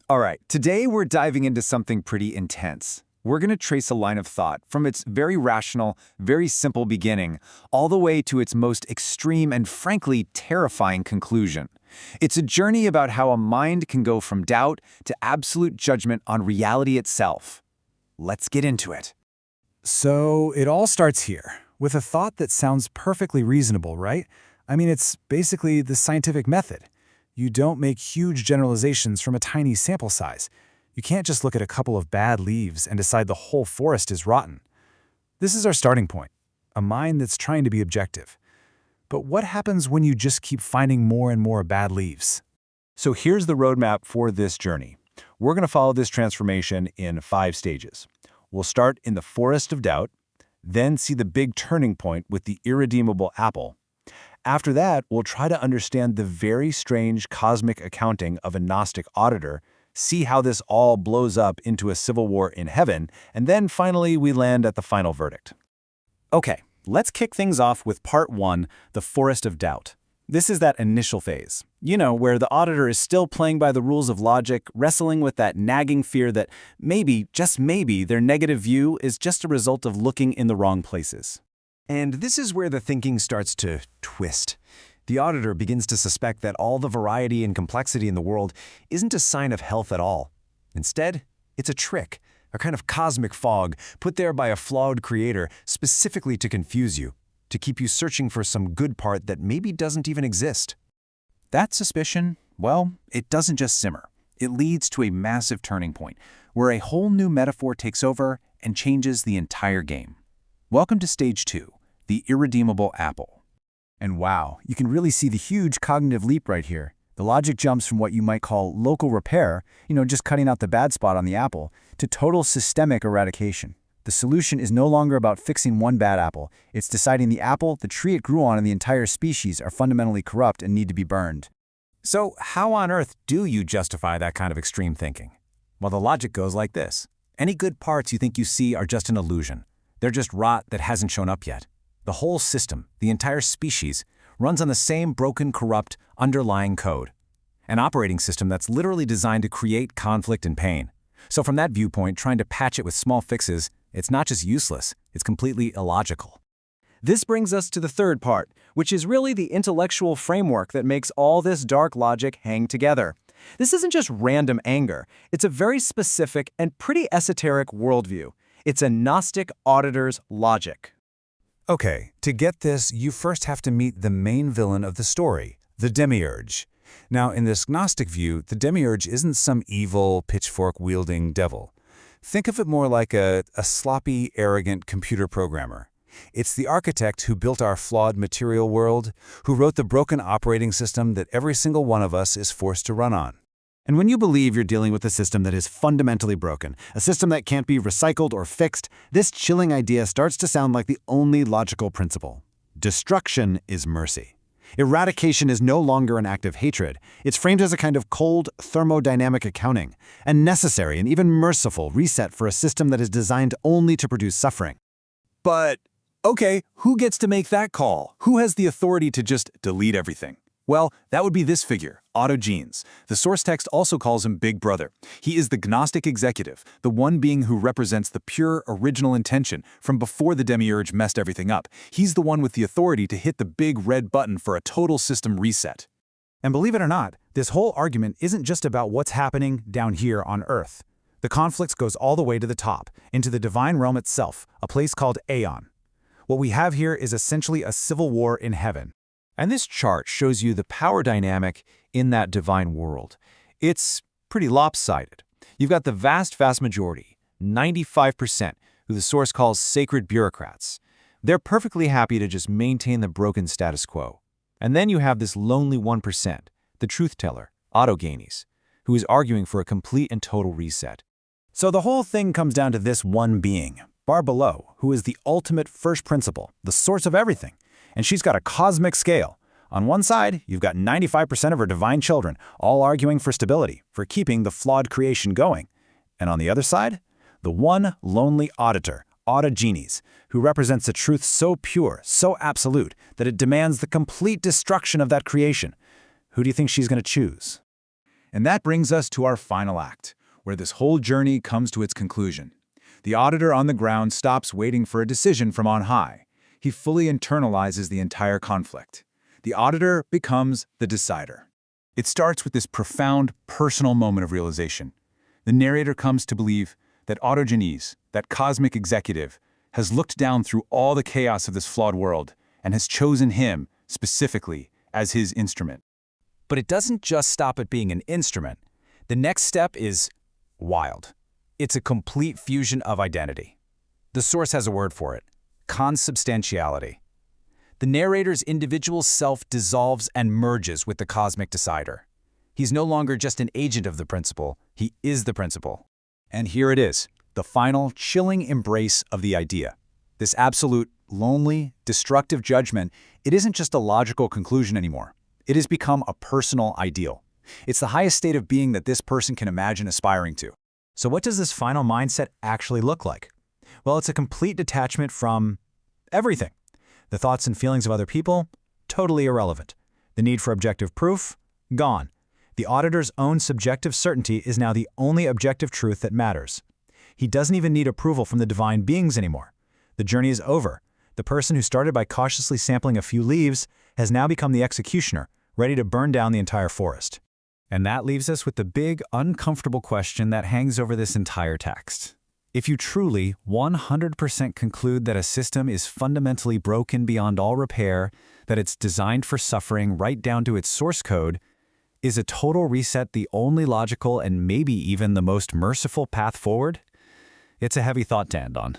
All right, today we're diving into something pretty intense. We're going to trace a line of thought from its very rational, very simple beginning, all the way to its most extreme and frankly terrifying conclusion. It's a journey about how a mind can go from doubt to absolute judgment on reality itself. Let's get into it. So it all starts here, with a thought that sounds perfectly reasonable, right? I mean, it's basically the scientific method. You don't make huge generalizations from a tiny sample size. You can't just look at a couple of bad leaves and decide the whole forest is rotten. This is our starting point, a mind that's trying to be objective. But what happens when you just keep finding more and more bad leaves? So here's the roadmap for this journey. We're going to follow this transformation in 5 stages. We'll start in the forest of doubt, then see the big turning point with the irredeemable apple. After that, we'll try to understand the very strange cosmic accounting of a Gnostic auditor, see how this all blows up into a civil war in heaven, and then finally we land at the final verdict. Okay, let's kick things off with part 1, the forest of doubt. This is that initial phase, where the auditor is still playing by the rules of logic, wrestling with that nagging fear that maybe, just maybe, their negative view is just a result of looking in the wrong places. And this is where the thinking starts to twist. The auditor begins to suspect that all the variety and complexity in the world isn't a sign of health at all. Instead, it's a trick, a kind of cosmic fog put there by a flawed creator specifically to confuse you, to keep you searching for some good part that maybe doesn't even exist. That suspicion, well, it doesn't just simmer. It leads to a massive turning point, where a whole new metaphor takes over and changes the entire game. Welcome to stage 2, the irredeemable apple. And wow, you can really see the huge cognitive leap right here. The logic jumps from what you might call local repair, just cutting out the bad spot on the apple, to total systemic eradication. The solution is no longer about fixing one bad apple. It's deciding the apple, the tree it grew on, and the entire species are fundamentally corrupt and need to be burned. So how on earth do you justify that kind of extreme thinking? Well, the logic goes like this. Any good parts you think you see are just an illusion. They're just rot that hasn't shown up yet. The whole system, the entire species, runs on the same broken, corrupt, underlying code. An operating system that's literally designed to create conflict and pain. So from that viewpoint, trying to patch it with small fixes, it's not just useless, it's completely illogical. This brings us to the third part, which is really the intellectual framework that makes all this dark logic hang together. This isn't just random anger, it's a very specific and pretty esoteric worldview. It's a Gnostic auditor's logic. Okay, to get this, you first have to meet the main villain of the story, the demiurge. Now, in this Gnostic view, the demiurge isn't some evil, pitchfork-wielding devil. Think of it more like a sloppy, arrogant computer programmer. It's the architect who built our flawed material world, who wrote the broken operating system that every single one of us is forced to run on. And when you believe you're dealing with a system that is fundamentally broken, a system that can't be recycled or fixed, this chilling idea starts to sound like the only logical principle. Destruction is mercy. Eradication is no longer an act of hatred. It's framed as a kind of cold, thermodynamic accounting, a necessary and even merciful reset for a system that is designed only to produce suffering. But, okay, who gets to make that call? Who has the authority to just delete everything? Well, that would be this figure, Autogenes. The source text also calls him Big Brother. He is the Gnostic executive, the one being who represents the pure, original intention from before the demiurge messed everything up. He's the one with the authority to hit the big red button for a total system reset. And believe it or not, this whole argument isn't just about what's happening down here on Earth. The conflict goes all the way to the top, into the divine realm itself, a place called Aeon. What we have here is essentially a civil war in heaven. And this chart shows you the power dynamic in that divine world. It's pretty lopsided. You've got the vast majority, 95%, who the source calls sacred bureaucrats. They're perfectly happy to just maintain the broken status quo. And then you have this lonely 1%, the truth teller, Autogenes, who is arguing for a complete and total reset. So the whole thing comes down to this one being, far below, who is the ultimate first principle, the source of everything. And she's got a cosmic scale. On one side, you've got 95% of her divine children, all arguing for stability, for keeping the flawed creation going. And on the other side, the one lonely auditor, Autogenes, who represents a truth so pure, so absolute, that it demands the complete destruction of that creation. Who do you think she's going to choose? And that brings us to our final act, where this whole journey comes to its conclusion. The auditor on the ground stops waiting for a decision from on high. He fully internalizes the entire conflict. The auditor becomes the decider. It starts with this profound, personal moment of realization. The narrator comes to believe that Autogenes, that cosmic executive, has looked down through all the chaos of this flawed world and has chosen him, specifically, as his instrument. But it doesn't just stop at being an instrument. The next step is wild. It's a complete fusion of identity. The source has a word for it: consubstantiality. The narrator's individual self dissolves and merges with the cosmic decider. He's no longer just an agent of the principle, he is the principle. And here it is, the final, chilling embrace of the idea. This absolute, lonely, destructive judgment, it isn't just a logical conclusion anymore. It has become a personal ideal. It's the highest state of being that this person can imagine aspiring to. So what does this final mindset actually look like? Well, it's a complete detachment from everything. The thoughts and feelings of other people, totally irrelevant. The need for objective proof, gone. The auditor's own subjective certainty is now the only objective truth that matters. He doesn't even need approval from the divine beings anymore. The journey is over. The person who started by cautiously sampling a few leaves has now become the executioner, ready to burn down the entire forest. And that leaves us with the big, uncomfortable question that hangs over this entire text. If you truly, 100% conclude that a system is fundamentally broken beyond all repair, that it's designed for suffering right down to its source code, is a total reset the only logical and maybe even the most merciful path forward? It's a heavy thought to end on.